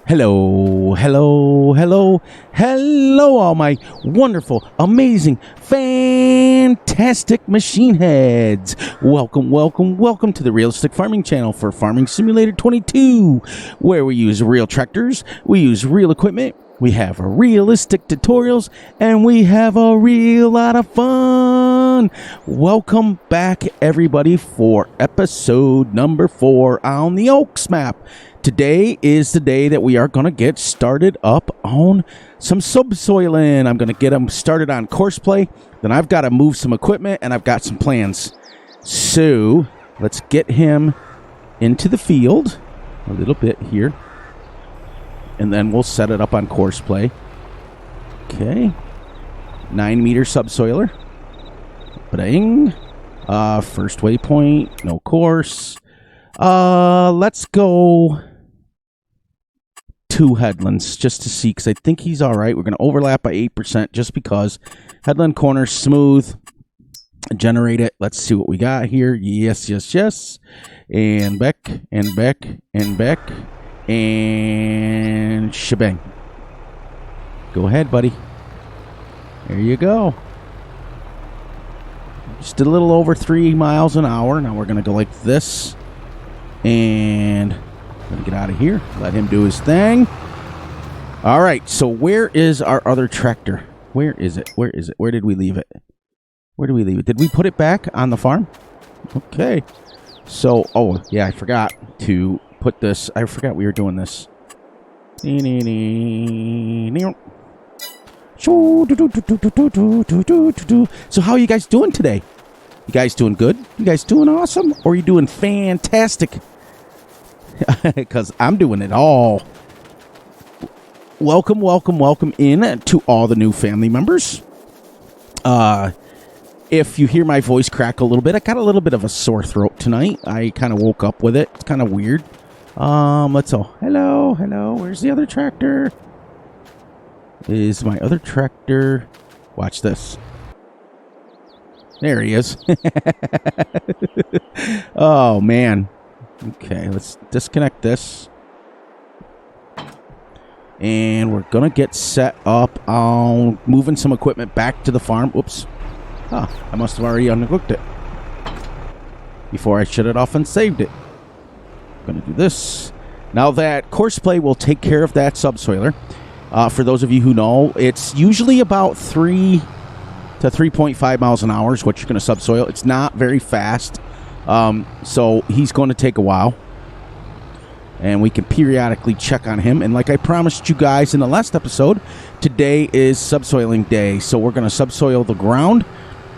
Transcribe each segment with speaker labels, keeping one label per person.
Speaker 1: Hello, hello, hello, hello, all my wonderful, amazing, fantastic machine heads. Welcome, welcome, welcome to the Realistic Farming Channel for Farming Simulator 22, where we use real tractors, we use real equipment, we have realistic tutorials, and we have a real lot of fun. Welcome back, everybody, for episode number 4 on the Oaks map. Today is the day that we are going to get started up on some subsoiling. I'm going to get them started on course play. Then I've got to move some equipment, and I've got some plans. So let's get him into the field a little bit here, and then we'll set it up on course play. Okay. 9-meter subsoiler. Bang. First waypoint. No course. Let's go 2 headlands just to see, because I think he's all right. We're going to overlap by 8% just because. Headland corner, smooth. Generate it. Let's see what we got here. Yes, yes, yes. And back, and back, and back. And shebang. Go ahead, buddy. There you go. Just a little over 3 miles an hour. Now we're going to go like this. And I'm going to get out of here. Let him do his thing. All right. So where is our other tractor? Where is it? Where is it? Where did we leave it? Where did we leave it? Did we put it back on the farm? Okay. So, oh, yeah, I forgot to put this. I forgot we were doing this. So how are you guys doing today? You guys doing good? You guys doing awesome? Or are you doing fantastic? Because I'm doing it all. Welcome, welcome, welcome in to all the new family members. If you hear my voice crack a little bit, I got a little bit of a sore throat tonight. I kind of woke up with it. It's kind of weird. Hello, hello. Where's the other tractor? Is my other tractor? Watch this. There he is. Oh, man. Okay, let's disconnect this. And we're going to get set up on moving some equipment back to the farm. Oops. Huh, I must have already unhooked it before I shut it off and saved it. I'm going to do this. Now that course play will take care of that subsoiler. For those of you who know, it's usually about 3 to 3.5 miles an hour is what you're going to subsoil. It's not very fast. So he's going to take a while. And we can periodically check on him. And like I promised you guys in the last episode, today is subsoiling day. So we're going to subsoil the ground.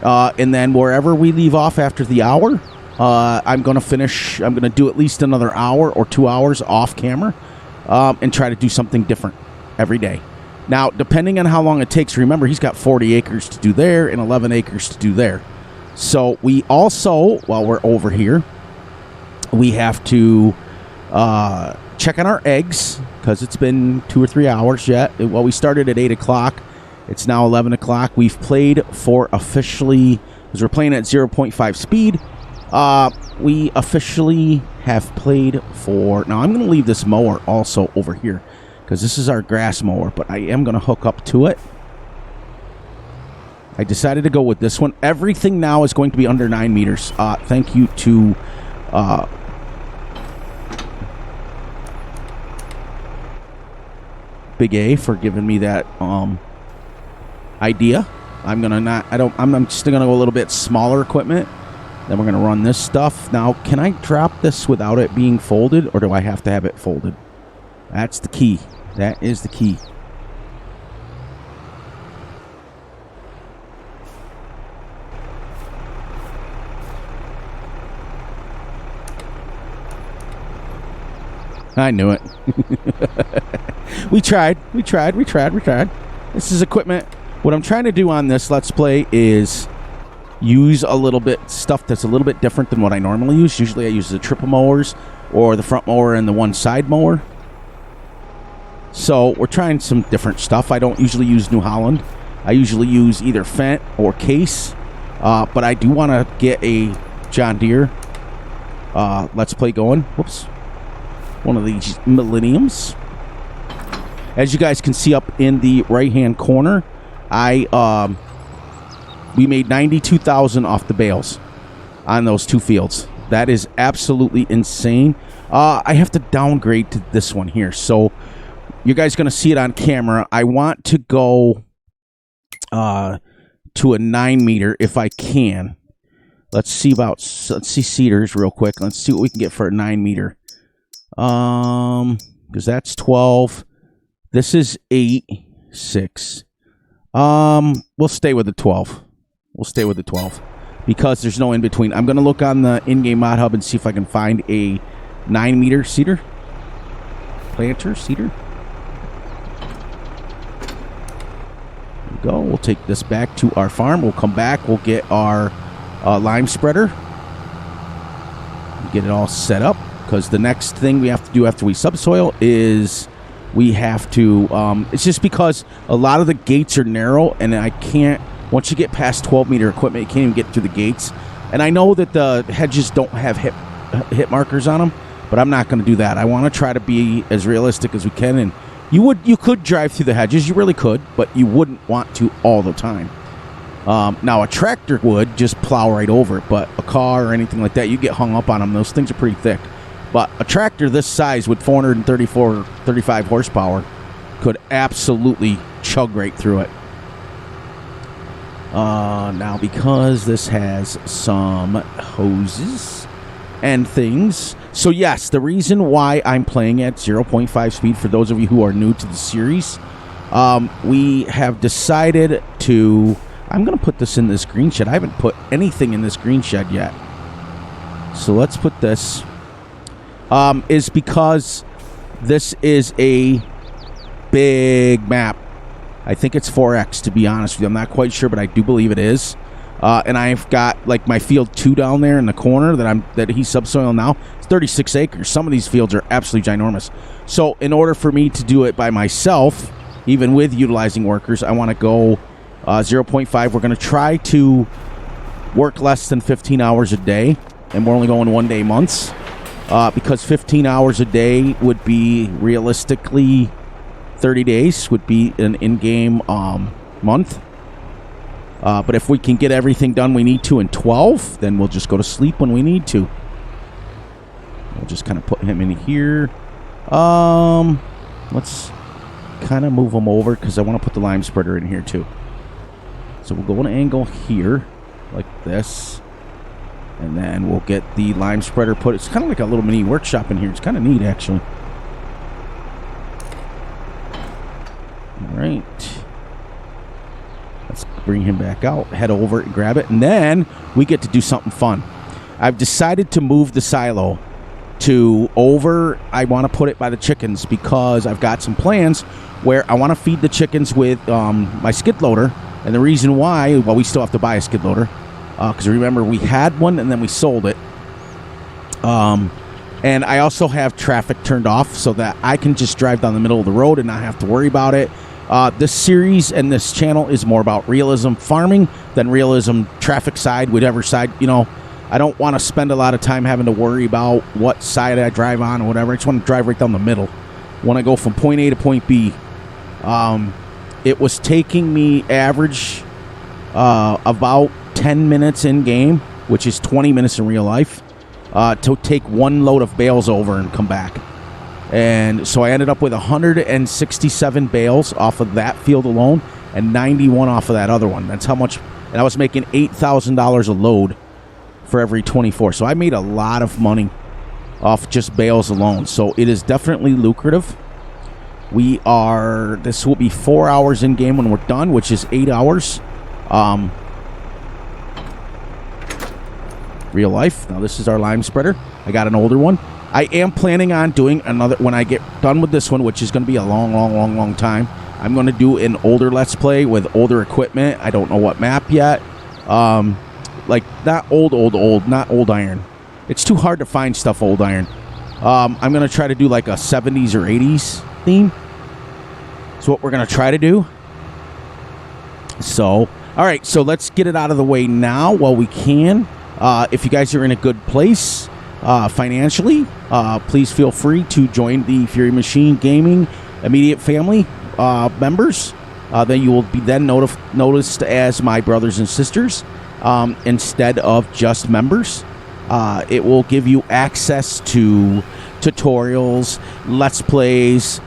Speaker 1: And then wherever we leave off after the hour, I'm going to finish. I'm going to do at least another hour or 2 hours off camera and try to do something different every day. Now, depending on how long it takes, remember, he's got 40 acres to do there and 11 acres to do there. So we also, while we're over here, we have to check on our eggs, because it's been 2 or 3 hours yet. Well, we started at 8 o'clock. It's now 11 o'clock. We've played for officially, because we're playing at 0.5 speed, we officially have played for, now I'm going to leave this mower also over here, because this is our grass mower, but I am going to hook up to it. I decided to go with this one. Everything now is going to be under 9 meters. Thank you to Big A for giving me that idea. I'm just going to go a little bit smaller equipment. Then we're going to run this stuff. Now, can I drop this without it being folded, or do I have to have it folded? That's the key. That is the key. I knew it. We tried. This is equipment. What I'm trying to do on this Let's Play is use a little bit stuff that's a little bit different than what I normally use. Usually I use the triple mowers or the front mower and the one side mower. So we're trying some different stuff. I don't usually use New Holland. I usually use either Fent or Case. But I do want to get a John Deere Let's Play going. Whoops. One of these Millenniums. As you guys can see up in the right-hand corner, we made $92,000 off the bales on those 2 fields. That is absolutely insane. I have to downgrade to this one here, so you guys are going to see it on camera. I want to go to a 9 meter if I can. Let's see cedars real quick. Let's see what we can get for a 9 meter. Because that's 12. This is 8, 6. We'll stay with the 12. We'll stay with the 12 because there's no in between. I'm gonna look on the in-game mod hub and see if I can find a 9 meter cedar planter cedar. There we go. We'll take this back to our farm. We'll come back. We'll get our lime spreader. Get it all set up because the next thing we have to do after we subsoil is we have to. It's just because a lot of the gates are narrow and I can't. Once you get past 12 meter equipment, you can't even get through the gates. And I know that the hedges don't have hit markers on them, but I'm not going to do that. I want to try to be as realistic as we can. And you could drive through the hedges, you really could, but you wouldn't want to all the time. Now a tractor would just plow right over it, but a car or anything like that, you get hung up on them. Those things are pretty thick. But a tractor this size with 35 horsepower could absolutely chug right through it. Now, because this has some hoses and things. So, yes, the reason why I'm playing at 0.5 speed, for those of you who are new to the series, we have decided to... I'm going to put this in this green shed. I haven't put anything in this green shed yet. So, let's put this... is because this is a big map. I think it's 4X, to be honest with you. I'm not quite sure, but I do believe it is. And I've got like my field 2 down there in the corner that he's subsoiling now. It's 36 acres. Some of these fields are absolutely ginormous. So in order for me to do it by myself, even with utilizing workers, I want to go 0.5. We're going to try to work less than 15 hours a day, and we're only going 1 day months because 15 hours a day would be realistically 30 days would be an in-game month. But if we can get everything done we need to in 12, then we'll just go to sleep when we need to. We'll just kind of put him in here. Let's kind of move him over because I want to put the lime spreader in here too. So we'll go an angle here like this. And then we'll get the lime spreader put. It's kind of like a little mini workshop in here. It's kind of neat, actually. All right. Let's bring him back out. Head over and grab it. And then we get to do something fun. I've decided to move the silo to over. I want to put it by the chickens because I've got some plans where I want to feed the chickens with my skid loader. And the reason why, well, we still have to buy a skid loader. Because remember, we had one and then we sold it. And I also have traffic turned off so that I can just drive down the middle of the road and not have to worry about it. This series and this channel is more about realism farming than realism traffic side, whichever side. You know, I don't want to spend a lot of time having to worry about what side I drive on or whatever. I just want to drive right down the middle. When I go from point A to point B, it was taking me average about 10 minutes in game, which is 20 minutes in real life, to take one load of bales over and come back. And so I ended up with 167 bales off of that field alone and 91 off of that other one. That's how much. And I was making $8,000 a load for every 24. So I made a lot of money off just bales alone. So it is definitely lucrative. This will be 4 hours in game when we're done, which is 8 hours. Real life. Now this is our lime spreader. I got an older one. I am planning on doing another when I get done with this one, which is going to be a long time. I'm going to do an older Let's Play with older equipment. I don't know what map yet. Like not old, not old iron. It's too hard to find stuff old iron. I'm going to try to do like a 70s or 80s theme. That's what we're going to try to do. So, all right. So let's get it out of the way now while we can. If you guys are in a good place financially, please feel free to join the Fury Machine Gaming immediate family members, then you will be then noticed as my brothers and sisters instead of just members. It will give you access to tutorials, let's plays.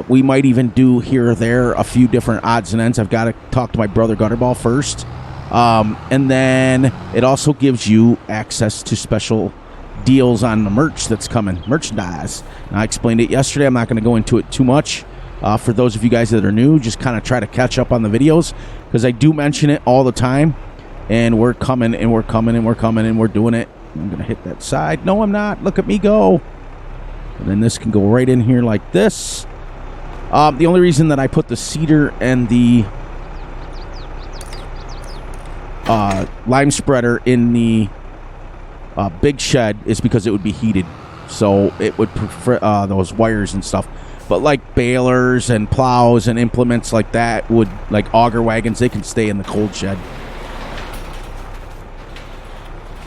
Speaker 1: We might even do here or there a few different odds and ends. I've got to talk to my brother Gutterball first. And then it also gives you access to special deals on the merch that's coming, merchandise. And I explained it yesterday. I'm not going to go into it too much. For those of you guys that are new, just kind of try to catch up on the videos because I do mention it all the time. And we're coming, and we're coming, and we're coming, and we're doing it. I'm going to hit that side. No, I'm not. Look at me go. And then this can go right in here like this. The only reason that I put the cedar and the lime spreader in the big shed is because it would be heated. So it would prefer those wires and stuff. But like balers and plows and implements like that would, like auger wagons, they can stay in the cold shed.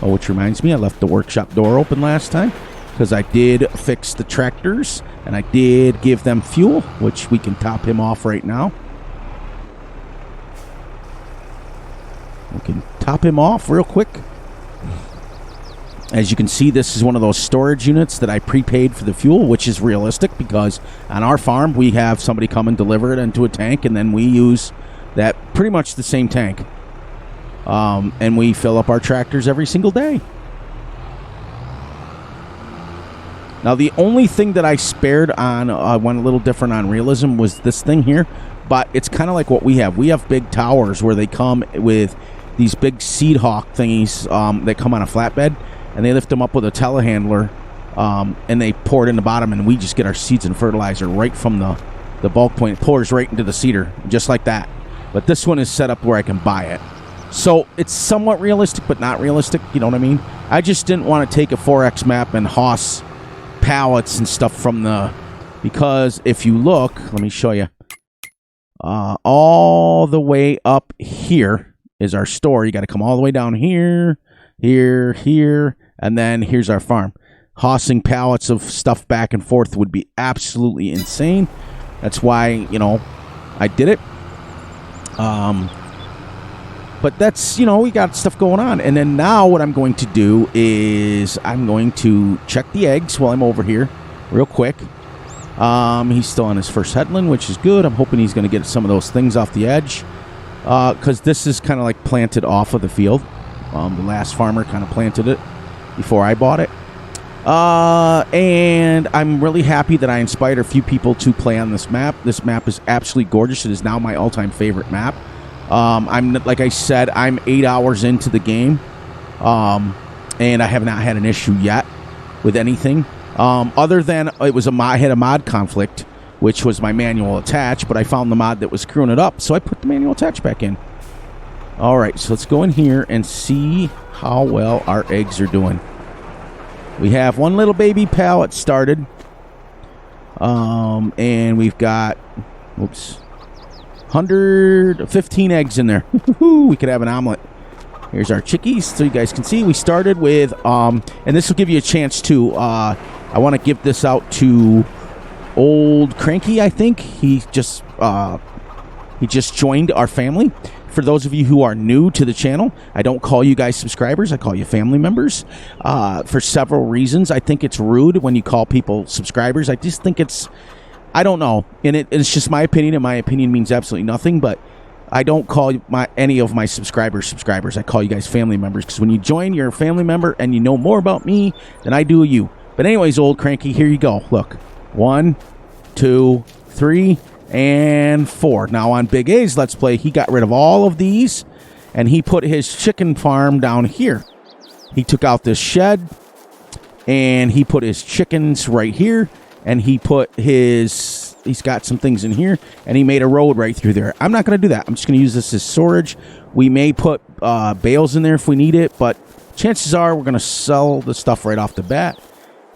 Speaker 1: Oh, which reminds me, I left the workshop door open last time because I did fix the tractors and I did give them fuel, which we can top him off right now. We can top him off real quick. As you can see, this is one of those storage units that I prepaid for the fuel, which is realistic because on our farm, we have somebody come and deliver it into a tank, and then we use that pretty much the same tank. And we fill up our tractors every single day. Now, the only thing that I spared on, went a little different on realism, was this thing here. But it's kind of like what we have. We have big towers where they come with these big seed hawk thingies that come on a flatbed. And they lift them up with a telehandler. And they pour it in the bottom. And we just get our seeds and fertilizer right from the bulk point. It pours right into the seeder, just like that. But this one is set up where I can buy it. So it's somewhat realistic, but not realistic. You know what I mean? I just didn't want to take a 4X map and hoss pallets and stuff from the... Because if you look, let me show you. All the way up here is our store. You got to come all the way down here, here, here, and then here's our farm. Hossing pallets of stuff back and forth would be absolutely insane. That's why, you know, I did it. But that's, you know, we got stuff going on. And then now what I'm going to do is I'm going to check the eggs while I'm over here real quick. He's still on his first headland, which is good. I'm hoping he's going to get some of those things off the edge. Because this is kind of like planted off of the field. The last farmer kind of planted it before I bought it. And I'm really happy that I inspired a few people to play on this map. This map is absolutely gorgeous. It is now my all-time favorite map. I'm, like I said, I'm 8 hours into the game. And I have not had an issue yet with anything. Other than it was I had a mod conflict, which was my manual attach, but I found the mod that was screwing it up, so I put the manual attach back in. All right, so let's go in here and see how well our eggs are doing. We have one little baby pallet started. And we've got, 115 eggs in there. We could have an omelet. Here's our chickies, so you guys can see. We started with, and this will give you a chance to, I want to give this out to Old Cranky, I think. He just joined our family. For those of you who are new to the channel, I don't call you guys subscribers. I call you family members for several reasons. I think it's rude when you call people subscribers. I just think it's, I don't know. And it's just my opinion, and my opinion means absolutely nothing. But I don't call any of my subscribers. I call you guys family members. Because when you join, you're a family member, and you know more about me than I do you. But anyways, Old Cranky, here you go. Look. 1, 2, 3... and 4. Now on Big A's Let's Play, he got rid of all of these, and he put his chicken farm down here. He took out this shed, and he put his chickens right here, and he put he's got some things in here, and he made a road right through there. I'm not going to do that. I'm just going to use this as storage. We may put bales in there if we need it, but chances are we're going to sell the stuff right off the bat.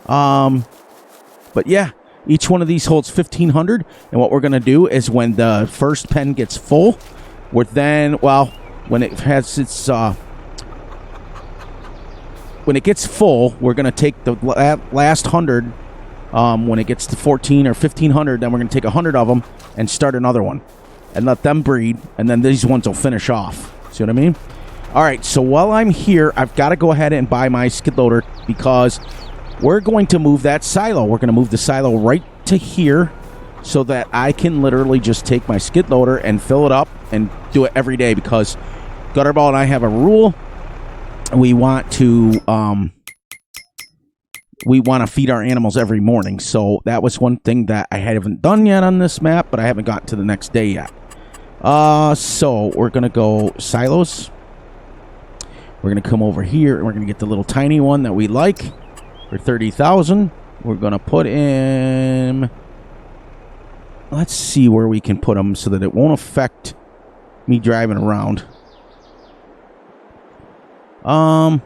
Speaker 1: But yeah. Each one of these holds 1,500, and what we're going to do is when the first pen gets full, we're then, well, when it has its, when it gets full, we're going to take the last 100 When it gets to 14 or 1,500, then we're going to take 100 of them and start another one and let them breed, and then these ones will finish off. See what I mean? All right, so while I'm here, I've got to go ahead and buy my skid loader because we're going to move that silo. We're going to move the silo right to here so that I can literally just take my skid loader and fill it up and do it every day because Gutterball and I have a rule. We want to feed our animals every morning. So that was one thing that I haven't done yet on this map, but I haven't gotten to the next day yet. So we're going to go silos. We're going to come over here and we're going to get the little tiny one that we like for 30,000. We're going to put in... Let's see where we can put them so that it won't affect me driving around. I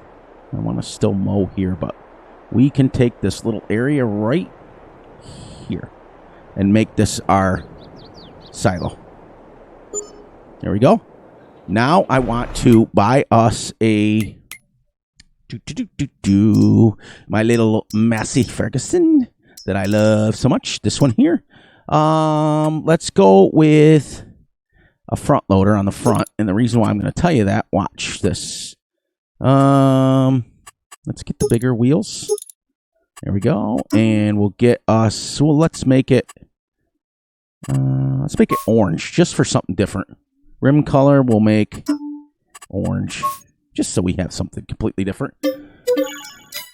Speaker 1: want to still mow here, but we can take this little area right here and make this our silo. There we go. Now I want to buy us a my little Massey Ferguson that I love so much. This one here. Let's go with a front loader on the front, and the reason why I'm going to tell you that, watch this. Let's get the bigger wheels. There we go, and we'll get us. Well, let's make it orange, just for something different. Rim color, we'll make orange, just so we have something completely different.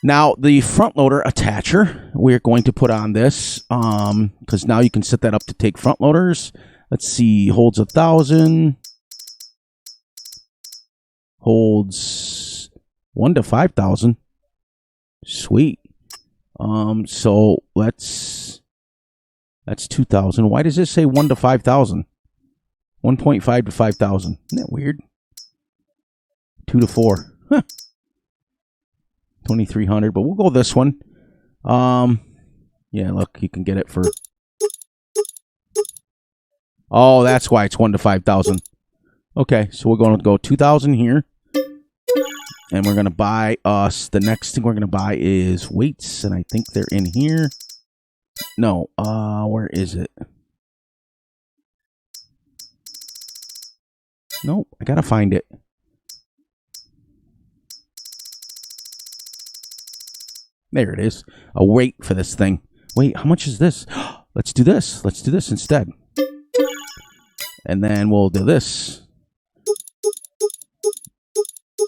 Speaker 1: Now, the front loader attacher, we're going to put on this, because now you can set that up to take front loaders. Let's see, holds 1,000. Holds 1 to 5,000. Sweet. So that's 2,000. Why does this say 1 to 5,000? 1.5 to 5,000. Isn't that weird? 2 to 4. Huh. 2,300, but we'll go this one. Yeah, look, you can get it for... Oh, that's why it's 1 to 5,000. Okay, so we're going to go 2,000 here. And we're going to buy us... The next thing we're going to buy is weights, and I think they're in here. No, where is it? Nope, I got to find it. There it is. A weight for this thing. Wait, how much is this? Let's do this. Let's do this instead. And then we'll do this.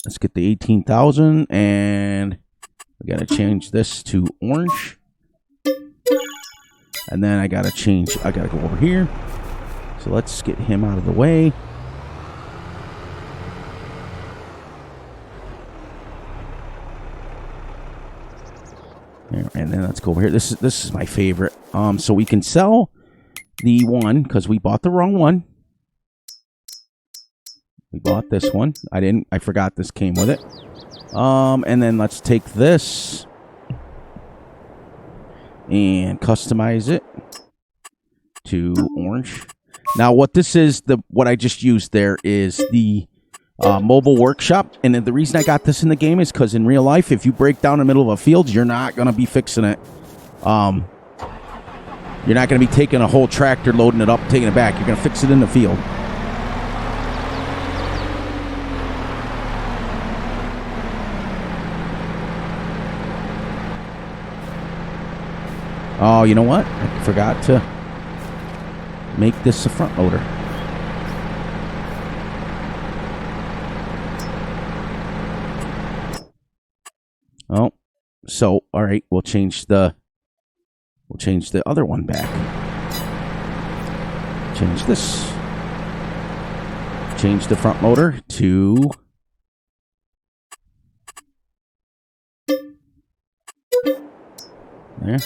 Speaker 1: Let's get the 18,000, and we got to change this to orange. And then I got to go over here. So let's get him out of the way. And then let's go over here. This is my favorite. So we can sell the one because we bought the wrong one. We bought this one. I forgot this came with it. And then let's take this and customize it to orange. Now what this is, what I just used there is the mobile workshop, and the reason I got this in the game is because in real life, if you break down in the middle of a field, you're not going to be fixing it. You're not going to be taking a whole tractor, loading it up, taking it back. You're going to fix it in the field. Oh, you know what? I forgot to make this a front loader. Oh, so all right, we'll change the other one back. Change this. Change the front loader to there.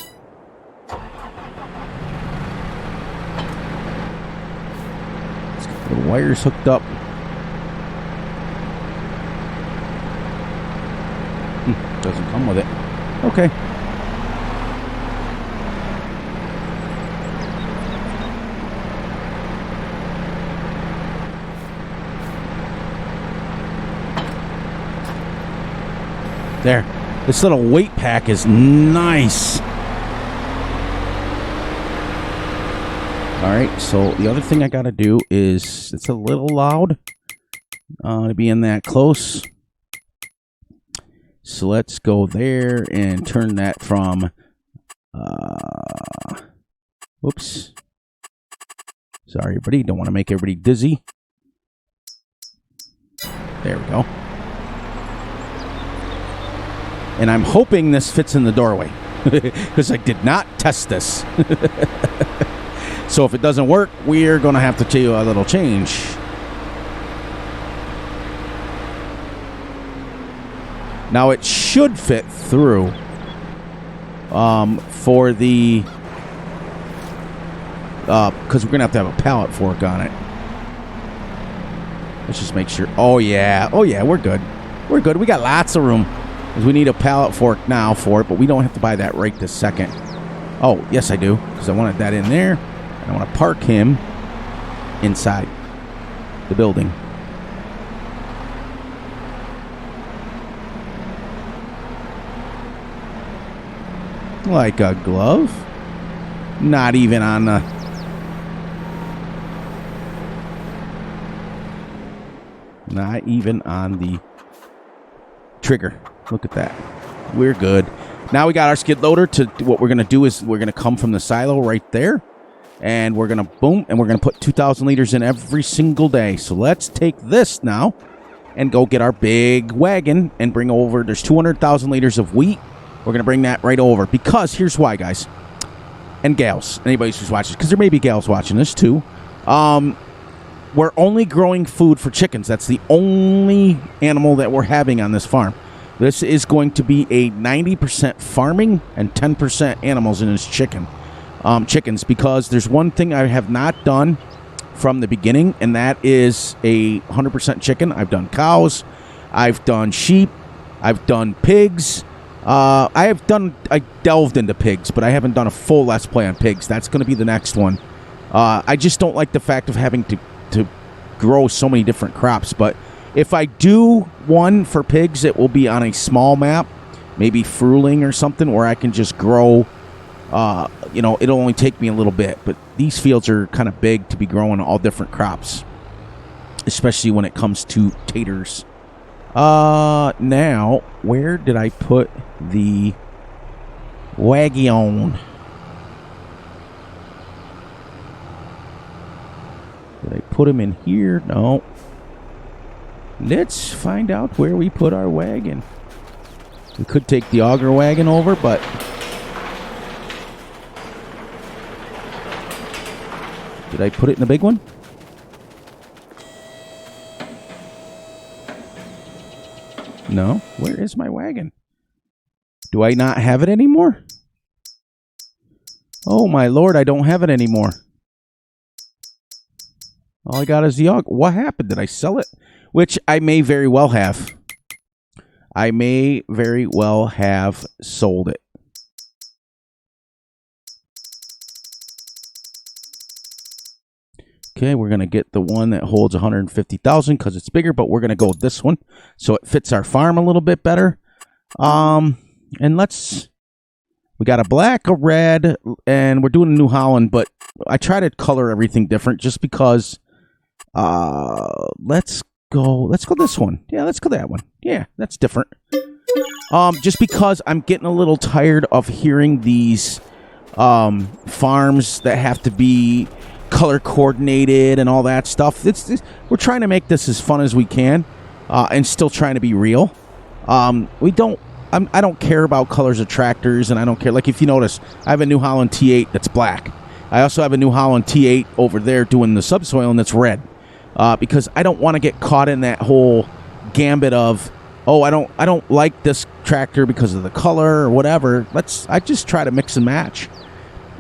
Speaker 1: Let's get the wires hooked up. Doesn't come with it. Okay. There. This little weight pack is nice. right, so the other thing I got to do is, it's a little loud to be in that close. So let's go there and turn that from, whoops. Sorry, everybody. Don't want to make everybody dizzy. There we go. And I'm hoping this fits in the doorway because I did not test this. So if it doesn't work, we're going to have to do a little change. Now it should fit through for the because we're going to have a pallet fork on it. Let's just make sure. Oh yeah, we're good. We're good. We got lots of room. We need a pallet fork now for it, but we don't have to buy that right this second. Oh, yes I do, because I wanted that in there. I want to park him inside the building. Like a glove? Not even on the... Not even on the trigger. Look at that. We're good. Now we got our skid loader. To what we're going to do is we're going to come from the silo right there. And we're going to boom. And we're going to put 2,000 liters in every single day. So let's take this now and go get our big wagon and bring over. There's 200,000 liters of wheat. We're going to bring that right over. Because here's why, guys. And gals. Anybody who's watching. Because there may be gals watching this too. We're only growing food for chickens. That's the only animal that we're having on this farm. This is going to be a 90% farming and 10% animals in this chickens, because there's one thing I have not done from the beginning, and that is a 100% chicken. I've done cows. I've done sheep. I've done pigs. I delved into pigs, but I haven't done a full Let's Play on pigs. That's going to be the next one. I just don't like the fact of having to grow so many different crops, but if I do one for pigs, it will be on a small map, maybe Fruling or something, where I can just grow, it'll only take me a little bit, but these fields are kind of big to be growing all different crops, especially when it comes to taters. Now, where did I put the wagon? Did I put him in here? No. Let's find out where we put our wagon. We could take the auger wagon over, but... Did I put it in the big one? No. Where is my wagon? Do I not have it anymore? Oh my lord, I don't have it anymore. All I got is the auger. What happened? Did I sell it? Which I may very well have. I may very well have sold it. Okay, we're going to get the one that holds 150,000 because it's bigger, but we're going to go with this one so it fits our farm a little bit better. And we got a black, a red, and we're doing a New Holland, but I try to color everything different just because... let's go this one. Yeah, let's go that one. Yeah, that's different. Just because I'm getting a little tired of hearing these farms that have to be color coordinated and all that stuff. We're trying to make this as fun as we can, and still trying to be real. I don't care about colors of tractors, and I don't care. Like, if you notice, I have a New Holland T8 that's black. I also have a New Holland T8 over there doing the subsoil, and that's red. Because I don't want to get caught in that whole gambit of, oh, I don't like this tractor because of the color or whatever. I just try to mix and match.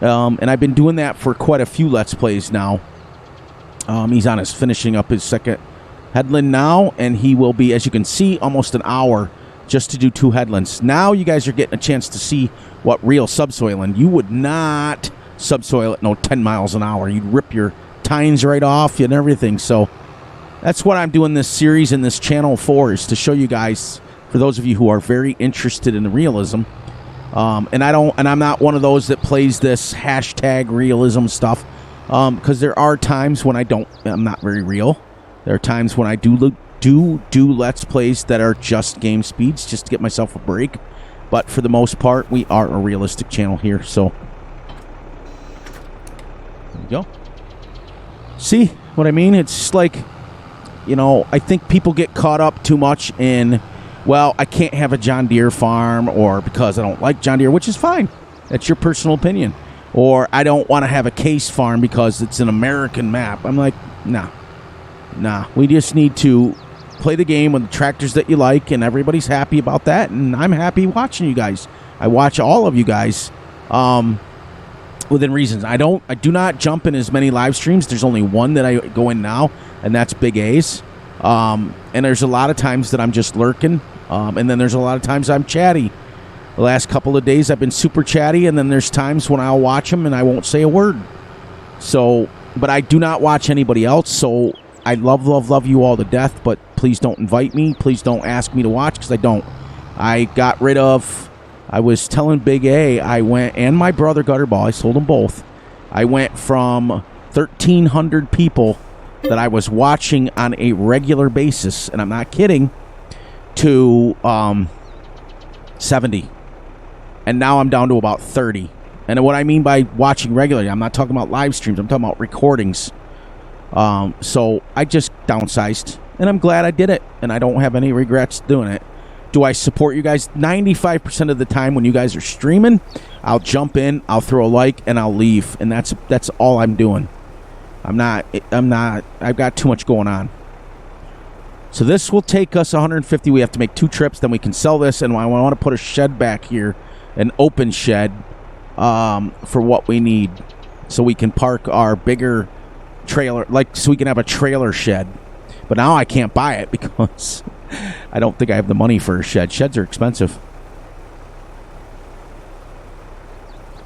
Speaker 1: And I've been doing that for quite a few Let's Plays now. He's finishing up his second headland now, and he will be, as you can see, almost an hour just to do 2 headlands. Now you guys are getting a chance to see what real subsoiling. You would not subsoil at 10 miles an hour. You'd rip your tines right off and everything. So that's what I'm doing this series and this channel for, is to show you guys, for those of you who are very interested in the realism. And I'm not one of those that plays this hashtag realism stuff. Because there are times when I'm not very real. There are times when I do Let's Plays that are just game speeds, just to get myself a break. But for the most part, we are a realistic channel here, so... There we go. See what I mean? It's like, I think people get caught up too much in, well, I can't have a John Deere farm, or because I don't like John Deere, which is fine. That's your personal opinion. Or I don't want to have a Case farm because it's an American map. I'm like, nah. We just need to play the game with the tractors that you like, and everybody's happy about that, and I'm happy watching you guys. I watch all of you guys within reasons. I do not jump in as many live streams. There's only one that I go in now, and that's Big A's. And there's a lot of times that I'm just lurking, and then there's a lot of times I'm chatty. The last couple of days I've been super chatty, and then there's times when I'll watch them and I won't say a word. So, but I do not watch anybody else, so I love you all to death, but please don't invite me. Please don't ask me to watch, because I don't. I was telling Big A, I went, and my brother Gutterball, I sold them both. I went from 1,300 people that I was watching on a regular basis, and I'm not kidding, to 70. And now I'm down to about 30. And what I mean by watching regularly, I'm not talking about live streams. I'm talking about recordings. So I just downsized. And I'm glad I did it. And I don't have any regrets doing it. Do I support you guys? 95% of the time when you guys are streaming, I'll jump in, I'll throw a like, and I'll leave. And that's all I'm doing. I've got too much going on. So this will take us 150. We have to make 2 trips. Then we can sell this. And I want to put a shed back here. An open shed for what we need, so we can park our bigger trailer, so we can have a trailer shed. But now I can't buy it because I don't think I have the money for a shed. Sheds are expensive.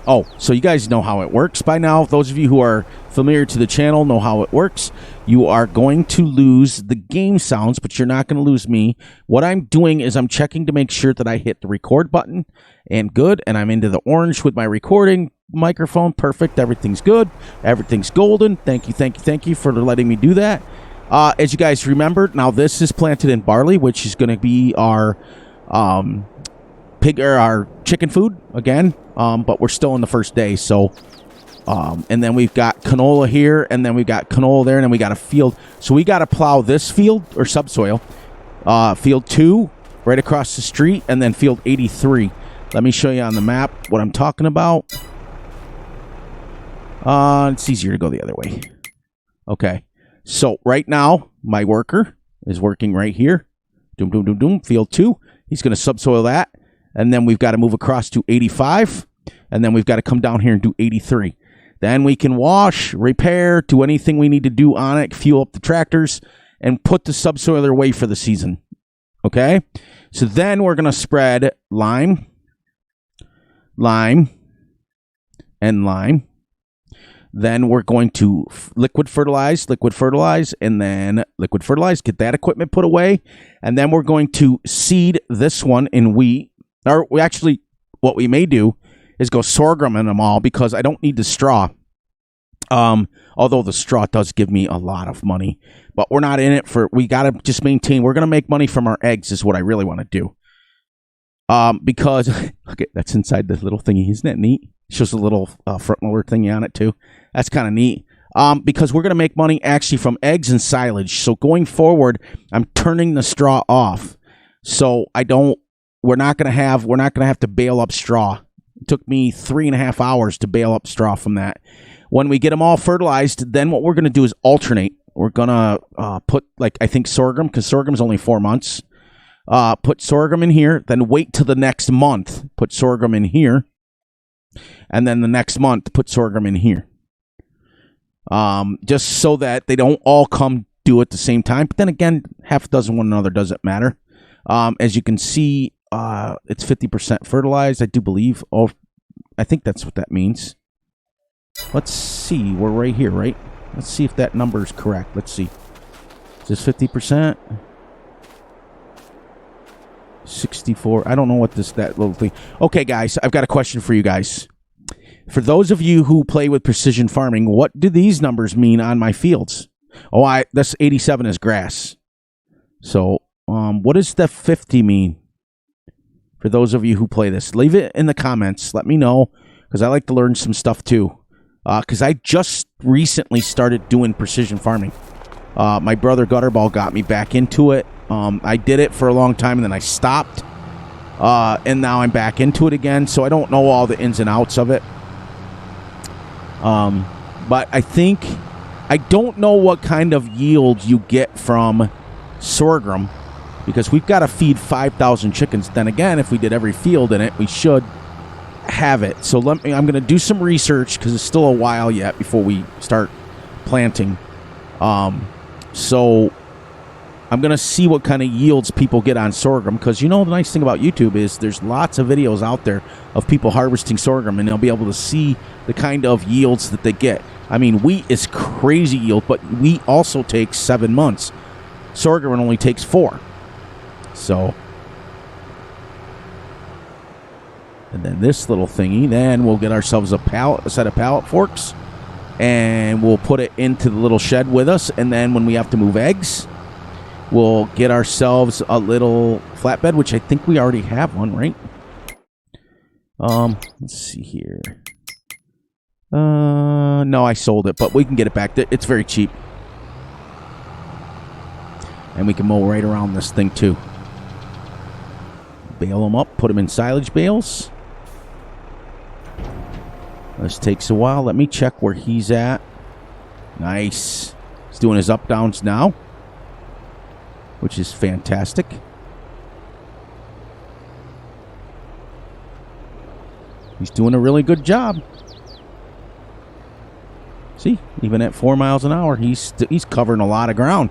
Speaker 1: Oh, so you guys know how it works by now. Those of you who are familiar to the channel know how it works. You are going to lose the game sounds, but you're not going to lose me. What I'm doing is I'm checking to make sure that I hit the record button, and good, and I'm into the orange with my recording microphone. Perfect. Everything's good. Everything's golden. Thank you for letting me do that. As you guys remember, now this is planted in barley, which is going to be our our chicken food again, but we're still in the first day. So and then we've got canola here, and then we've got canola there, and then we got a field. So we got to plow this field, or subsoil, field 2 right across the street, and then field 83. Let me show you on the map what I'm talking about. It's easier to go the other way. Okay, so right now my worker is working right here. Field 2. He's going to subsoil that. And then we've got to move across to 85. And then we've got to come down here and do 83. Then we can wash, repair, do anything we need to do on it, fuel up the tractors, and put the subsoiler away for the season. Okay? So then we're going to spread lime, and lime. Then we're going to liquid fertilize, and then liquid fertilize, get that equipment put away. And then we're going to seed this one in wheat. Or we actually, what we may do is go sorghum in them all, because I don't need the straw. Although the straw does give me a lot of money. But we're not in it for, we got to just maintain, we're going to make money from our eggs is what I really want to do. Because, look, that's inside the little thingy. Isn't that neat? It shows a little front loader thingy on it too. That's kind of neat. Because we're going to make money actually from eggs and silage. So going forward, I'm turning the straw off. So we're not going to have to bale up straw. It took me 3.5 hours to bale up straw from that. When we get them all fertilized, then what we're going to do is alternate. We're going to put, I think sorghum, because sorghum's only 4 months. Put sorghum in here, then wait till the next month. Put sorghum in here. And then the next month, put sorghum in here. Just so that they don't all come do it at the same time. But then again, half a dozen one another doesn't matter. As you can see, it's 50% fertilized, I do believe. Oh, I think that's what that means. Let's see. We're right here, right? Let's see if that number is correct. Let's see. Is this 50%? 64. I don't know what that little thing. Okay, guys, I've got a question for you guys. For those of you who play with precision farming, what do these numbers mean on my fields? Oh, this 87 is grass. So, what does the 50 mean? For those of you who play this, leave it in the comments. Let me know, because I like to learn some stuff too. Because I just recently started doing precision farming. My brother Gutterball got me back into it. I did it for a long time, and then I stopped. And now I'm back into it again, so I don't know all the ins and outs of it. But I don't know what kind of yield you get from sorghum, because we've got to feed 5,000 chickens. Then again, if we did every field in it, we should have it. So I'm going to do some research, because it's still a while yet before we start planting. So I'm going to see what kind of yields people get on sorghum, because the nice thing about YouTube is there's lots of videos out there of people harvesting sorghum, and they'll be able to see the kind of yields that they get. I mean, wheat is crazy yield, but wheat also takes 7 months. Sorghum only takes 4. So, and then this little thingy, then we'll get ourselves a set of pallet forks, and we'll put it into the little shed with us, and then when we have to move eggs, we'll get ourselves a little flatbed, which I think we already have one, right? Let's see here. No, I sold it, but we can get it back. It's very cheap. And we can mow right around this thing, too. Bale them up, put them in silage bales. This takes a while. Let me check where he's at. Nice. He's doing his up-downs now, which is fantastic. He's doing a really good job. See, even at 4 miles an hour, he's covering a lot of ground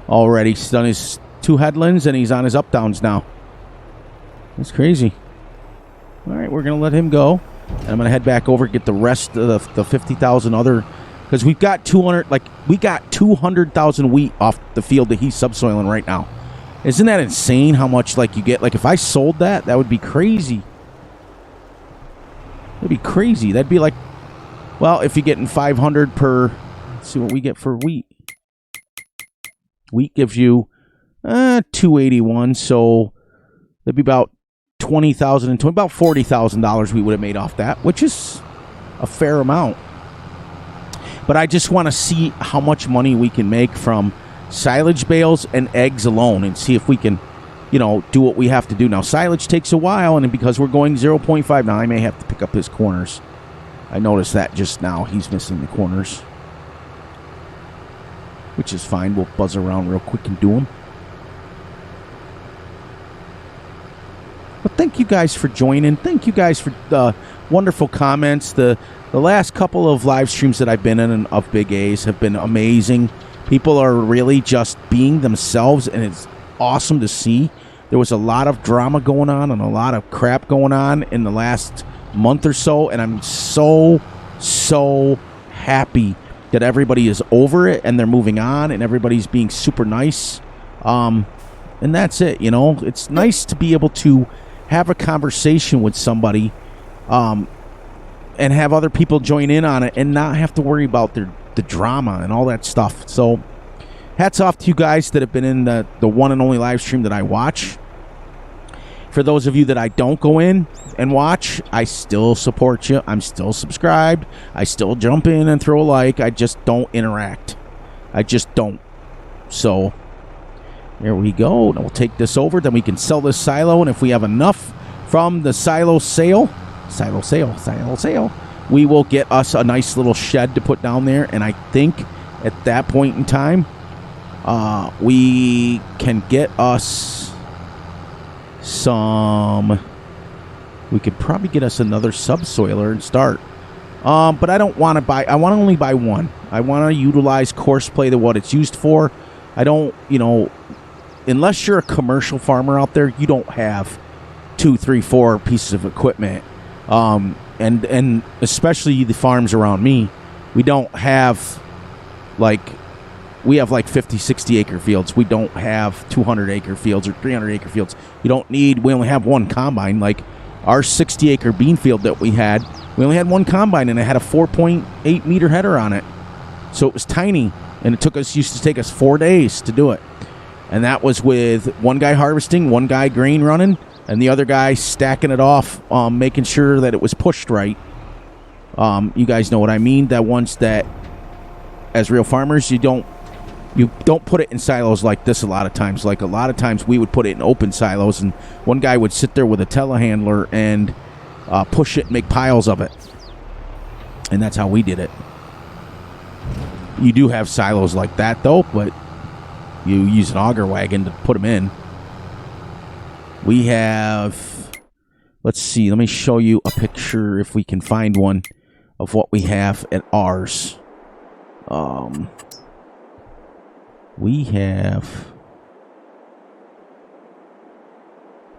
Speaker 1: already. He's done his 2 headlands, and he's on his up-downs now. That's crazy. All right, we're going to let him go. And I'm going to head back over and get the rest of the 50,000 other, because we've got 200,000 wheat off the field that he's subsoiling right now. Isn't that insane how much you get? If I sold that would be crazy. That'd be crazy. That'd be well, if you're getting 500 per, let's see what we get for wheat. Wheat gives you 281, so that'd be about 20,000 and about $40,000 we would have made off that, which is a fair amount. But I just want to see how much money we can make from silage bales and eggs alone, and see if we can, do what we have to do. Now, silage takes a while, and because we're going 0.5, now I may have to pick up his corners. I noticed that just now. He's missing the corners, which is fine. We'll buzz around real quick and do them. But thank you guys for joining. Thank you guys for the wonderful comments. The last couple of live streams that I've been in of Big A's have been amazing. People are really just being themselves, and it's awesome to see. There was a lot of drama going on and a lot of crap going on in the last month or so, and I'm so happy that everybody is over it and they're moving on and everybody's being super nice. And that's it. It's nice to be able to have a conversation with somebody, and have other people join in on it and not have to worry about the drama and all that stuff. So hats off to you guys that have been in the one and only live stream that I watch. For those of you that I don't go in and watch, I still support you. I'm still subscribed. I still jump in and throw a like. I just don't interact. I just don't. So there we go. Now we'll take this over. Then we can sell this silo. And if we have enough from the silo sale, we will get us a nice little shed to put down there. And I think at that point in time, we can get us we could probably get us another subsoiler and start. But I don't want to buy, I want to only buy one. I want to utilize course play to what it's used for. I don't, unless you're a commercial farmer out there, you don't have 2, 3, 4 pieces of equipment. And especially the farms around me, we don't have we have 50, 60 acre fields. We don't have 200 acre fields or 300 acre fields. We only have one combine. Our 60 acre bean field that we had, We only had one combine, and it had a 4.8 meter header on it. So it was tiny, and it used to take us 4 days to do it. And that was with one guy harvesting, one guy grain running, and the other guy stacking it off, making sure that it was pushed right. You guys know what I mean. That once that, as real farmers, you don't put it in silos like this a lot of times. Like a lot of times we would put it in open silos, and one guy would sit there with a telehandler and push it and make piles of it. And that's how we did it. You do have silos like that, though, but you use an auger wagon to put them in. We have... Let's see. Let me show you a picture, if we can find one, of what we have at ours. We have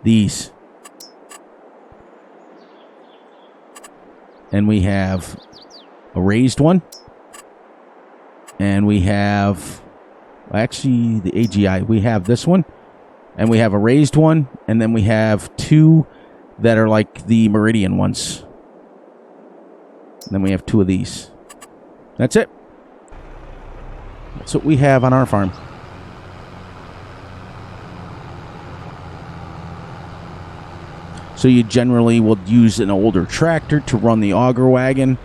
Speaker 1: these. And we have a raised one. And we have... Actually, the AGI. We have this one. And we have a raised one. And then we have two that are like the Meridian ones. And then we have two of these. That's it. That's what we have on our farm. So you generally will use an older tractor to run the auger wagon.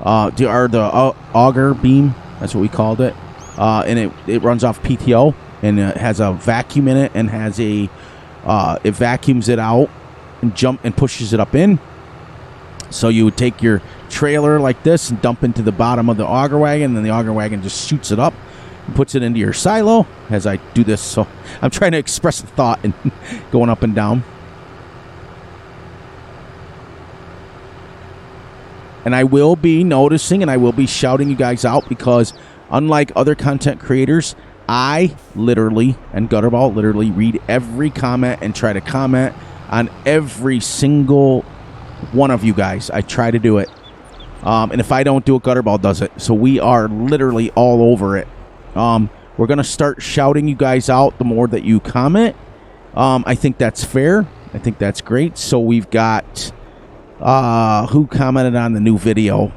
Speaker 1: The auger beam. That's what we called it. And it runs off PTO. And it has a vacuum in it. And has a... it vacuums it out. And pushes it up in. So you would take your trailer like this and dump into the bottom of the auger wagon, and then the auger wagon just shoots it up and puts it into your silo as I do this. So I'm trying to express a thought and going up and down. And I will be noticing and I will be shouting you guys out, because unlike other content creators, I literally, and Gutterball literally, read every comment and try to comment on every single one of you guys. I try to do it. And if I don't do it, Gutterball does it. So we are literally all over it. We're going to start shouting you guys out the more that you comment. I think that's fair. I think that's great. So we've got... who commented on the new video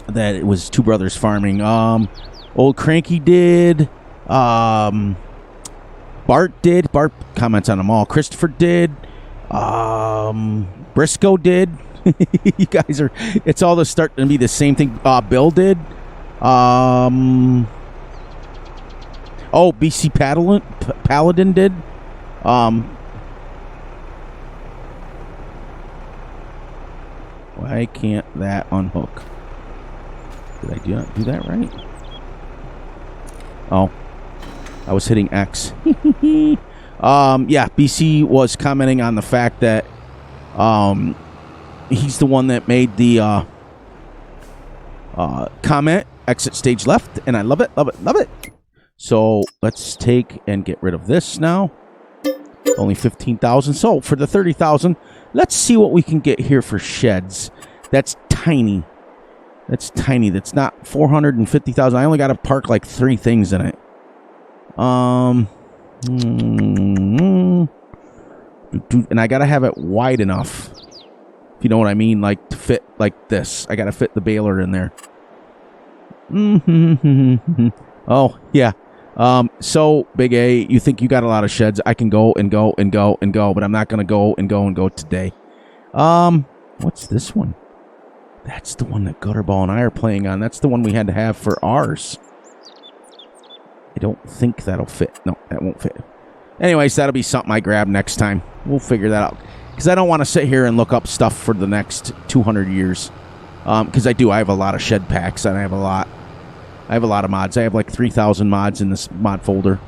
Speaker 1: that it was Two Brothers Farming? Old Cranky did. Bart did. Bart comments on them all. Christopher did. Briscoe did. You guys are... It's all starting to be the same thing. Bill did. BC Paladin did. Why can't that unhook? Did I do that right? Oh. I was hitting X. Yeah, BC was commenting on the fact that he's the one that made the comment, exit stage left, and I love it, love it, love it. So let's take and get rid of this now. Only 15,000. So for the 30,000, let's see what we can get here for sheds. That's tiny. That's tiny. That's not 450,000. I only got to park like 3 things in it. And I got to have it wide enough. If you know what I mean, like to fit like this. I got to fit the baler in there. Oh, yeah. So, Big A, you think you got a lot of sheds. I can go and go and go and go, but I'm not going to go and go and go today. What's this one? That's the one that Gutterball and I are playing on. That's the one we had to have for ours. I don't think that'll fit. No, that won't fit. Anyways, that'll be something I grab next time. We'll figure that out. Because I don't want to sit here and look up stuff for the next 200 years. Because I have a lot of shed packs, and I have a lot of mods. I have like 3,000 mods in this mod folder.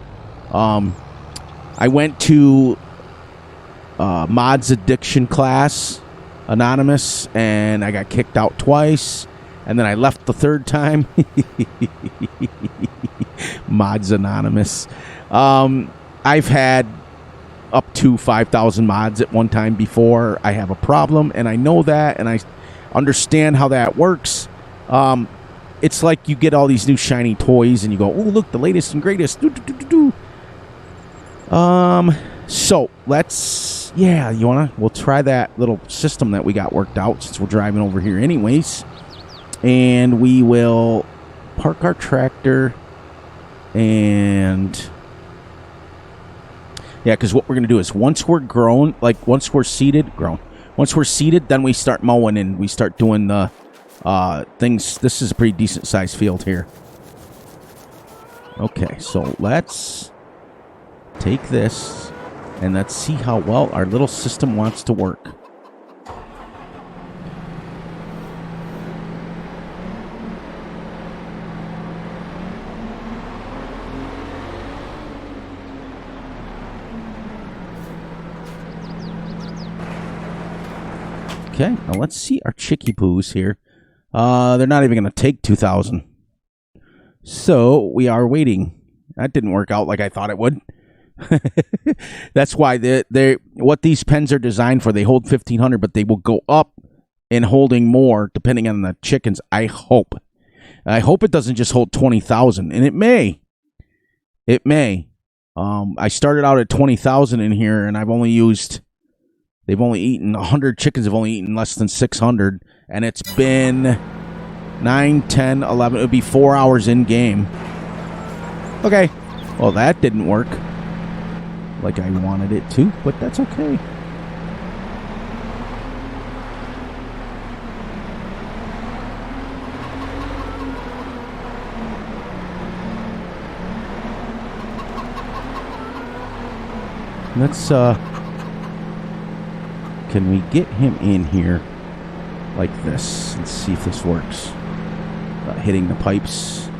Speaker 1: I went to Mods Addiction class, Anonymous, and I got kicked out twice. And then I left the third time. Mods Anonymous. I've had up to 5,000 mods at one time before. I have a problem, and I know that, and I understand how that works. It's like you get all these new shiny toys, and you go, oh, look, the latest and greatest. So, let's Yeah, you wanna? We'll try that little system that we got worked out since we're driving over here anyways. And we will park our tractor and... Yeah, because what we're going to do is once we're grown, like once we're seeded, then we start mowing and we start doing the things. This is a pretty decent sized field here. Okay, so let's take this and let's see how well our little system wants to work. Okay, now let's see our chickie poos here. They're not even going to take 2,000. So we are waiting. That didn't work out like I thought it would. That's why they what these pens are designed for. They hold 1,500, but they will go up in holding more depending on the chickens. I hope it doesn't just hold 20,000, and it may. It may. I started out at 20,000 in here, and I've only used. They've only eaten 100 chickens. Have only eaten less than 600, and it's been 9, 10, 11. It would be 4 hours in game. Okay, well that didn't work like I wanted it to, but that's okay. Let's can we get him in here like this? Let's see if this works. Hitting the pipes.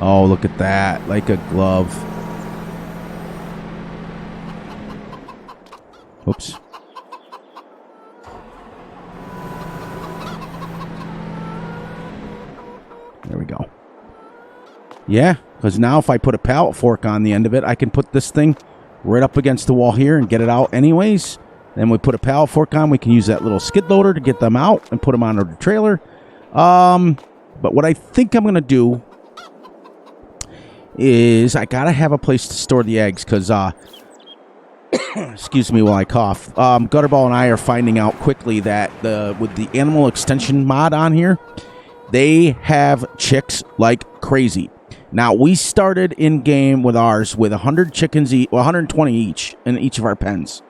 Speaker 1: Oh, look at that. Like a glove. Oops. There we go. Yeah, because now if I put a pallet fork on the end of it, I can put this thing right up against the wall here and get it out anyways. Then we put a pallet fork on. We can use that little skid loader to get them out and put them onto the trailer. But what I think I'm going to do is I got to have a place to store the eggs because, excuse me while I cough. Gutterball and I are finding out quickly that with the animal extension mod on here, they have chicks like crazy. Now, we started in-game with ours with 100 chickens, 120 each in each of our pens.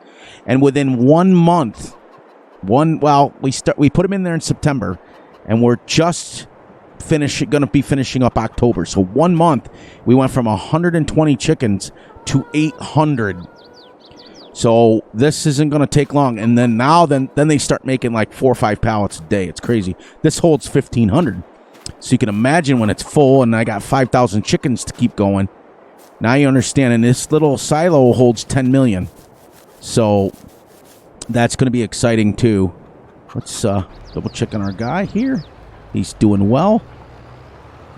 Speaker 1: And within 1 month, we put them in there in September, and we're just going to be finishing up October. So 1 month, we went from 120 chickens to 800. So this isn't going to take long. And then then they start making like 4 or 5 pallets a day. It's crazy. This holds 1,500. So you can imagine when it's full and I got 5,000 chickens to keep going. Now you understand, and this little silo holds 10 million. So that's going to be exciting too. Let's double check on our guy here. He's doing well.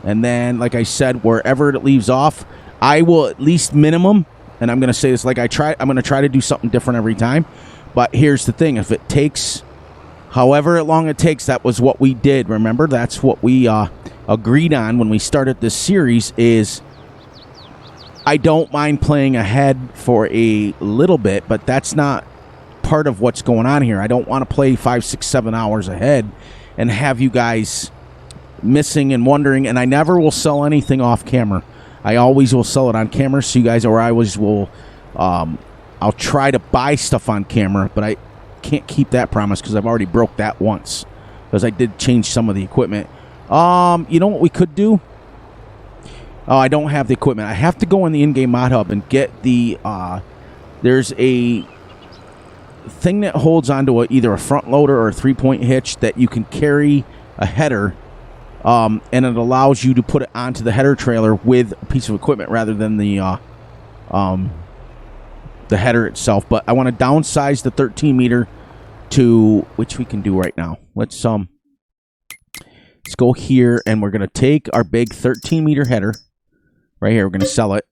Speaker 1: And then, like I said, wherever it leaves off, I will at least minimum, and I'm going to say this like I'm going to try to do something different every time. But here's the thing. If it takes... however long it takes, that was what we did. Remember, that's what we agreed on when we started this series is I don't mind playing ahead for a little bit, but that's not part of what's going on here. I don't want to play 5, 6, 7 hours ahead and have you guys missing and wondering, and I never will sell anything off camera. I always will sell it on camera, so you guys, or I always will, I'll try to buy stuff on camera, but I can't keep that promise because I've already broke that once because I did change some of the equipment. You know what we could do? Oh, I don't have the equipment. I have to go in the in-game mod hub and get the there's a thing that holds onto either a front loader or a 3-point hitch that you can carry a header, and it allows you to put it onto the header trailer with a piece of equipment rather than the header itself. But I want to downsize the 13 meter to, which we can do right now. Let's go here, and we're going to take our big 13 meter header right here. We're going to sell it.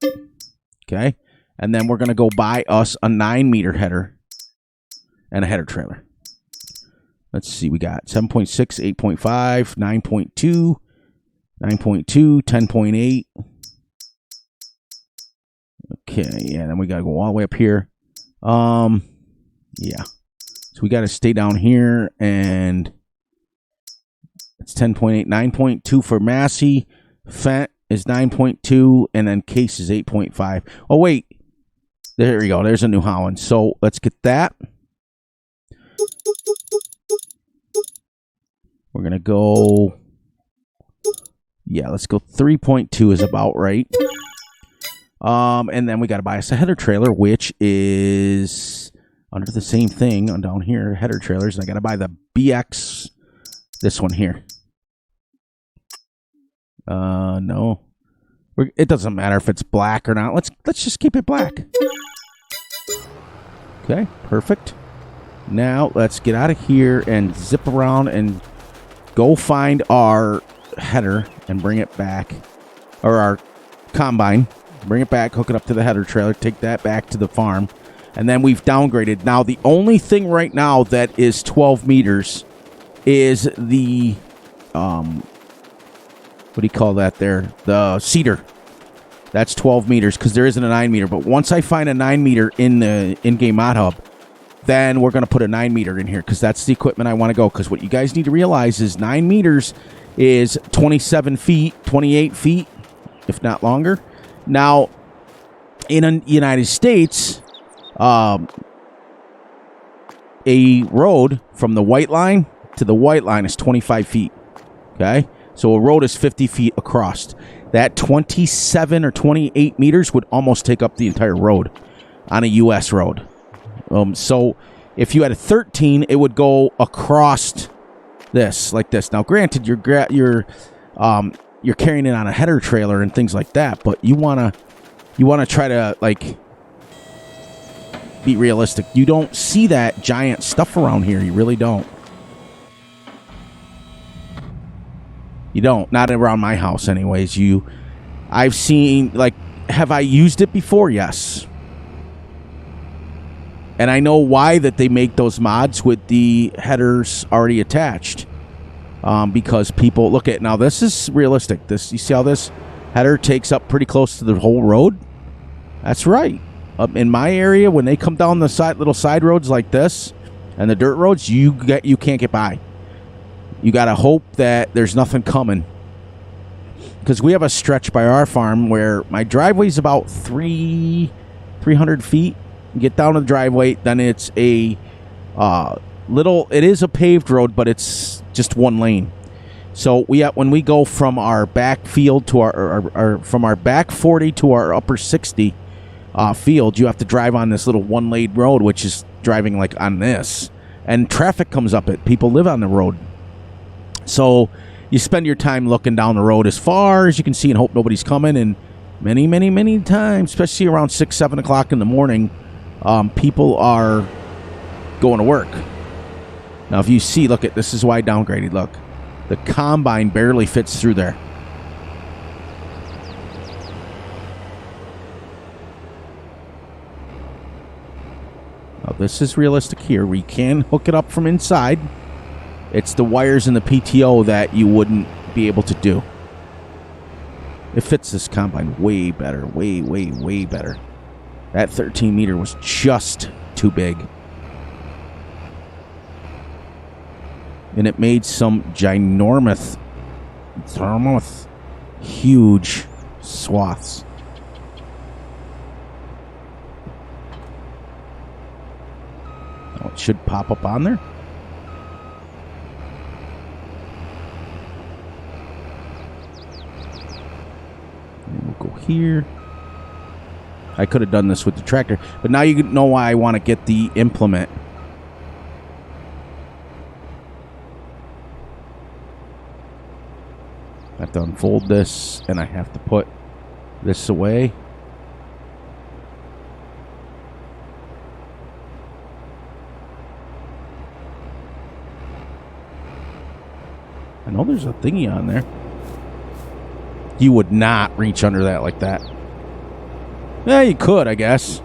Speaker 1: Okay. And then we're going to go buy us a 9 meter header and a header trailer. Let's see. We got 7.6, 8.5, 9.2, 9.2, 10.8. Okay, yeah, then we got to go all the way up here. Yeah. So we got to stay down here, and it's 10.8, 9.2 for Massey. Fent is 9.2, and then Case is 8.5. Oh, wait. There we go. There's a New Holland. So let's get that. We're going to go... Yeah, let's go 3.2 is about right. And then we got to buy us a header trailer, which is under the same thing on down here, header trailers. And I got to buy the BX, this one here. No. It doesn't matter if it's black or not. Let's just keep it black. Okay, perfect. Now let's get out of here and zip around and go find our header and bring it back, or our combine. Bring it back, hook it up to the header trailer, take that back to the farm, and then we've downgraded. Now, the only thing right now that is 12 meters is the, what do you call that there? The cedar. That's 12 meters because there isn't a 9 meter. But once I find a 9 meter in the in-game mod hub, then we're going to put a 9 meter in here because that's the equipment I want to go. Because what you guys need to realize is 9 meters is 27 feet, 28 feet, if not longer. Now, in the United States, a road from the white line to the white line is 25 feet. Okay? So a road is 50 feet across. That 27 or 28 meters would almost take up the entire road on a U.S. road. So if you had a 13, it would go across this, like this. Now, granted, you're carrying it on a header trailer and things like that, but you wanna try to like be realistic. You don't see that giant stuff around here. You really don't. You don't. Not around my house, anyways. I've seen, like, have I used it before? Yes. And I know why that they make those mods with the headers already attached. Because people, look at, now this is realistic. This, you see how this header takes up pretty close to the whole road? That's right. In my area, when they come down the little side roads like this, and the dirt roads, you can't get by. You got to hope that there's nothing coming. Because we have a stretch by our farm where my driveway's about 300 feet. You get down to the driveway, then it's a it is a paved road, but it's just one lane. So when we go from our back field to from our back 40 to our upper 60 field, you have to drive on this little one lane road, which is driving like on this, and traffic comes up it. People live on the road. So you spend your time looking down the road as far as you can see and hope nobody's coming. And many, many, many times, especially around 6, 7 o'clock in the morning, people are going to work. Now, if you see, look at this is why I downgraded. Look, the combine barely fits through there. Now, this is realistic here. We can hook it up from inside. It's the wires in the PTO that you wouldn't be able to do. It fits this combine way better. Way, way, way better. That 13 meter was just too big. And it made some ginormous, huge swaths. Oh, it should pop up on there. We'll go here. I could have done this with the tractor, but now you know why I want to get the implement. I have to unfold this, and I have to put this away. I know there's a thingy on there. You would not reach under that like that. Yeah, you could, I guess.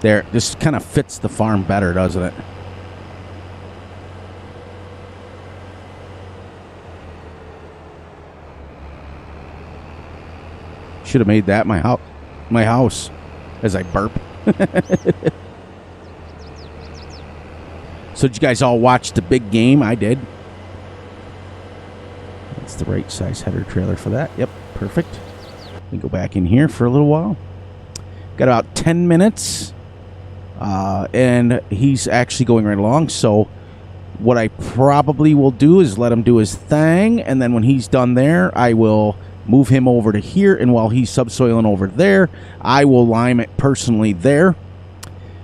Speaker 1: There, this kind of fits the farm better, doesn't it? Should have made that my house as I burp. So did you guys all watch the big game? I did. That's the right size header trailer for that. Yep, perfect. We go back in here for a little while. Got about 10 minutes. And he's actually going right along. So what I probably will do is let him do his thing. And then when he's done there, I will move him over to here. And while he's subsoiling over there, I will lime it personally there.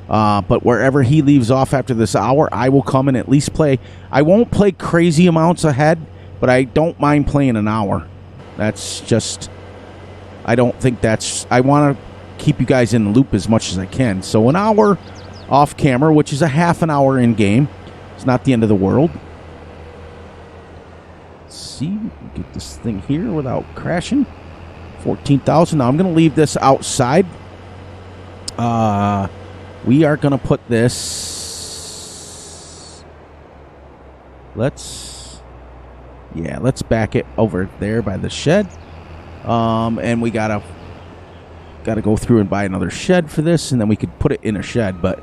Speaker 1: But wherever he leaves off after this hour, I will come and at least play. I won't play crazy amounts ahead, but I don't mind playing an hour. That's just, I don't think that's, I want to keep you guys in the loop as much as I can. So an hour off camera, which is a half an hour in game. It's not the end of the world. Let's see, get this thing here without crashing. 14,000. Now I'm going to leave this outside. We are going to put this, let's back it over there by the shed. And we got to go through and buy another shed for this, and then we could put it in a shed, but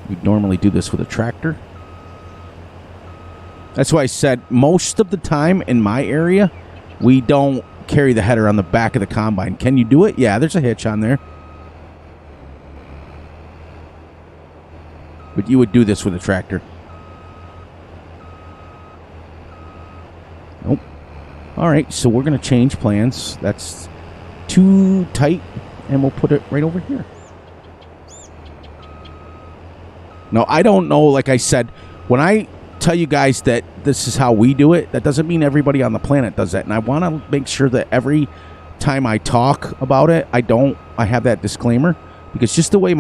Speaker 1: we'd normally do this with a tractor. That's why I said most of the time in my area, we don't carry the header on the back of the combine. Can you do it? Yeah, there's a hitch on there. But you would do this with a tractor. Nope. All right, so we're going to change plans. That's too tight, and we'll put it right over here. No, I don't know. Like I said, when I tell you guys that this is how we do it, that doesn't mean everybody on the planet does that. And I want to make sure that every time I talk about it, I have that disclaimer, because just the way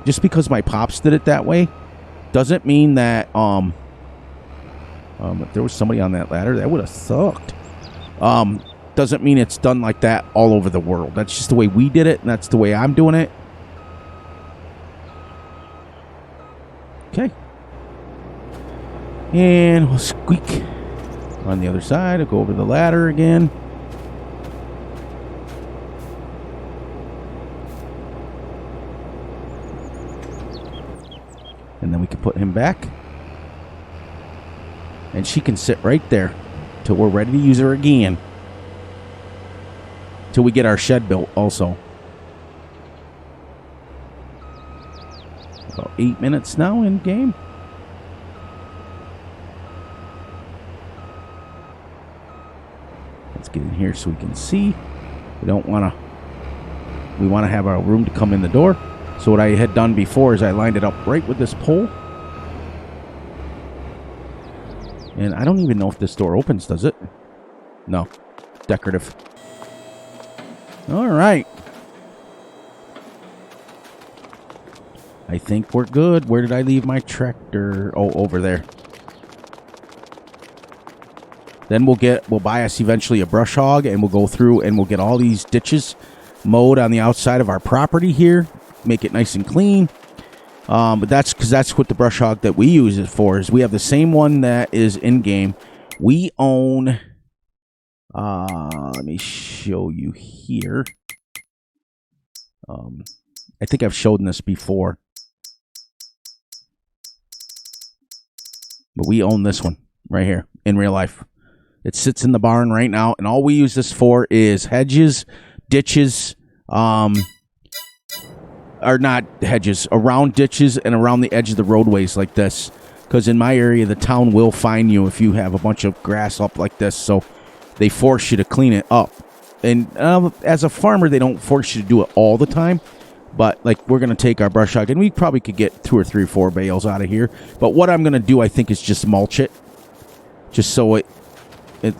Speaker 1: just because my pops did it that way doesn't mean that if there was somebody on that ladder, that would have sucked. Doesn't mean it's done like that all over the world. That's just the way we did it, and that's the way I'm doing it. Okay. And we'll squeak on the other side. I'll go over the ladder again. And then we can put him back. And she can sit right there till we're ready to use her again. Till we get our shed built also. About 8 minutes now in game. Let's get in here so we can see. We want to have our room to come in the door. So what I had done before is I lined it up right with this pole. And I don't even know if this door opens, does it? No. Decorative. All right. I think we're good. Where did I leave my tractor? Oh, over there. Then we'll buy us eventually a brush hog, and we'll go through and we'll get all these ditches mowed on the outside of our property here. Make it nice and clean. But that's because that's what the brush hog that we use it for. Is we have the same one that is in game. We own. Let me show you here. I think I've shown this before, but we own this one right here in real life. It sits in the barn right now, and all we use this for is hedges, ditches, or not hedges, around ditches and around the edge of the roadways like this. Because in my area, the town will fine you if you have a bunch of grass up like this. So they force you to clean it up. And as a farmer, they don't force you to do it all the time. But like, we're going to take our brush hog, and we probably could get 2 or 3 or 4 bales out of here. But what I'm going to do, I think, is just mulch it. Just so it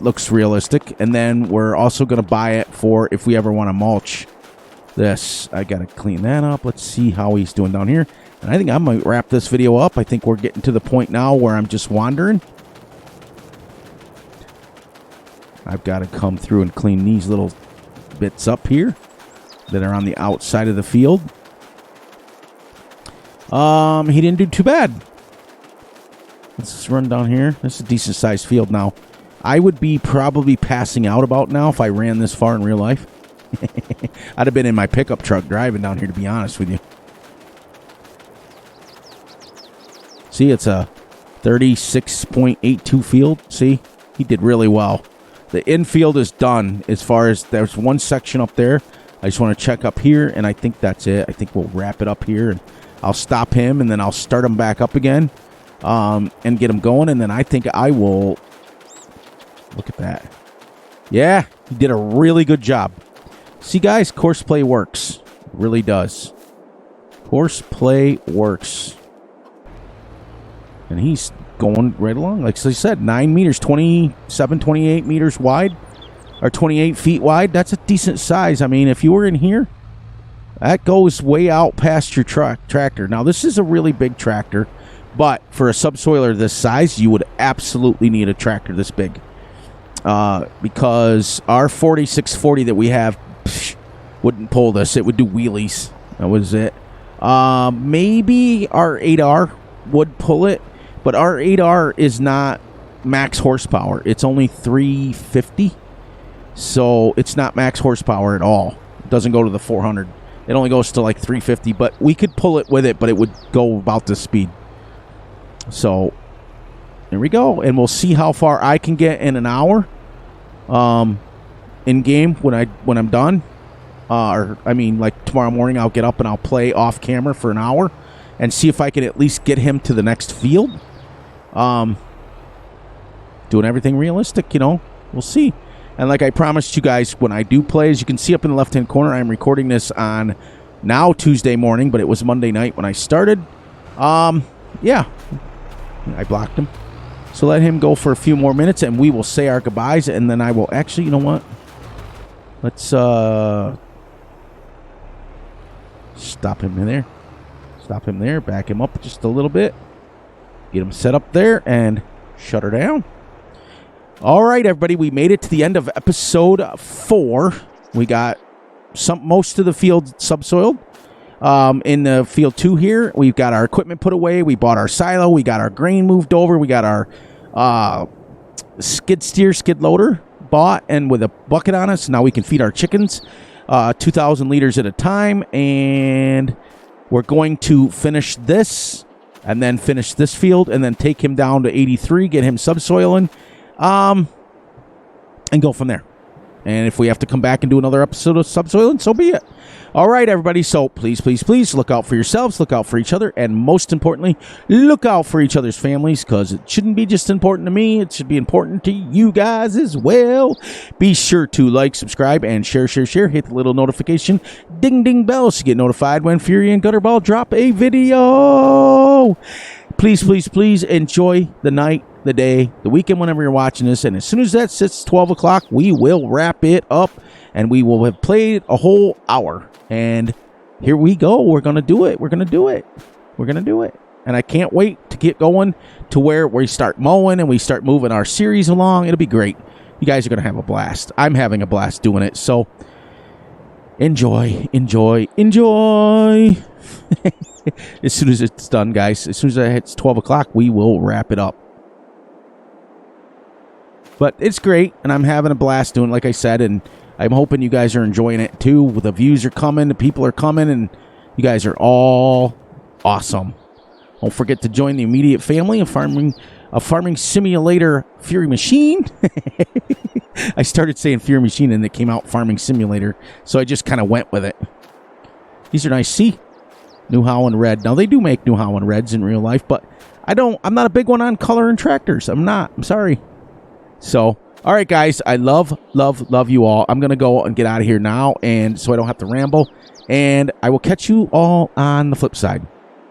Speaker 1: looks realistic. And then we're also going to buy it for if we ever want to mulch this. I got to clean that up. Let's see how he's doing down here. And I think I might wrap this video up. I think we're getting to the point now where I'm just wandering. I've got to come through and clean these little bits up here. that are on the outside of the field. He didn't do too bad. Let's just run down here. This is a decent sized field now. I would be probably passing out about now if I ran this far in real life. I'd have been in my pickup truck driving down here, to be honest with you. See, it's a 36.82 field. See, he did really well. The infield is done as far as there's one section up there. I just want to check up here, and I think that's it. I think we'll wrap it up here, and I'll stop him, and then I'll start him back up again and get him going, and then I think I will... Look at that. Yeah, he did a really good job. See, guys, course play works. It really does. Course play works. And he's going right along. Like I said, 9 meters, 27, 28 meters wide, or 28 feet wide. That's a decent size. I mean, if you were in here, that goes way out past your tractor. Now, this is a really big tractor, but for a subsoiler this size, you would absolutely need a tractor this big. Because our 4640 that we have wouldn't pull this. It would do wheelies. That was it. Maybe our 8R would pull it, but our 8R is not max horsepower. It's only 350, so it's not max horsepower at all. It doesn't go to the 400. It only goes to like 350, but we could pull it with it, but it would go about this speed. So there we go, and we'll see how far I can get in an hour in game when I'm done. Or I mean, like tomorrow morning, I'll get up and I'll play off camera for an hour and see if I can at least get him to the next field. Doing everything realistic, you know. We'll see. And like I promised you guys, when I do play, as you can see up in the left-hand corner, I'm recording this on now Tuesday morning, but it was Monday night when I started. Yeah, I blocked him. So let him go for a few more minutes, and we will say our goodbyes, and then I will actually, you know what? Let's stop him in there. Stop him there. Back him up just a little bit. Get him set up there, and shut her down. All right, everybody, we made it to the end of episode 4. We got most of the field subsoiled. In the field 2 here, we've got our equipment put away. We bought our silo. We got our grain moved over. We got our skid loader bought and with a bucket on it. So now we can feed our chickens 2,000 liters at a time. And we're going to finish this and then finish this field and then take him down to 83, get him subsoiling, and go from there. And if we have to come back and do another episode of subsoiling, so be it. All right, everybody. So please, please, please look out for yourselves, look out for each other, and most importantly, look out for each other's families, because it shouldn't be just important to me. It should be important to you guys as well. Be sure to like, subscribe, and share. Hit the little notification ding, ding bell so you get notified when Fury and Gutterball drop a video. Please, please, please enjoy the night, the day, the weekend, whenever you're watching this. And as soon as that sits 12 o'clock, we will wrap it up, and we will have played a whole hour. And here we go. We're going to do it. We're going to do it. We're going to do it. And I can't wait to get going to where we start mowing and we start moving our series along. It'll be great. You guys are going to have a blast. I'm having a blast doing it. So enjoy, enjoy, enjoy. As soon as it's done, guys, as soon as it hits 12 o'clock, we will wrap it up. But it's great, and I'm having a blast doing it, like I said, and I'm hoping you guys are enjoying it too. The views are coming, the people are coming, and you guys are all awesome. Don't forget to join the immediate family of farming simulator Fury Machine. I started saying Fury Machine, and it came out Farming Simulator, so I just kind of went with it. These are nice. See? New Holland Red. Now, they do make New Holland Reds in real life, but I'm not a big one on color and tractors. I'm not. I'm sorry. So, all right, guys, I love you all. I'm going to go and get out of here now, and so I don't have to ramble, and I will catch you all on the flip side.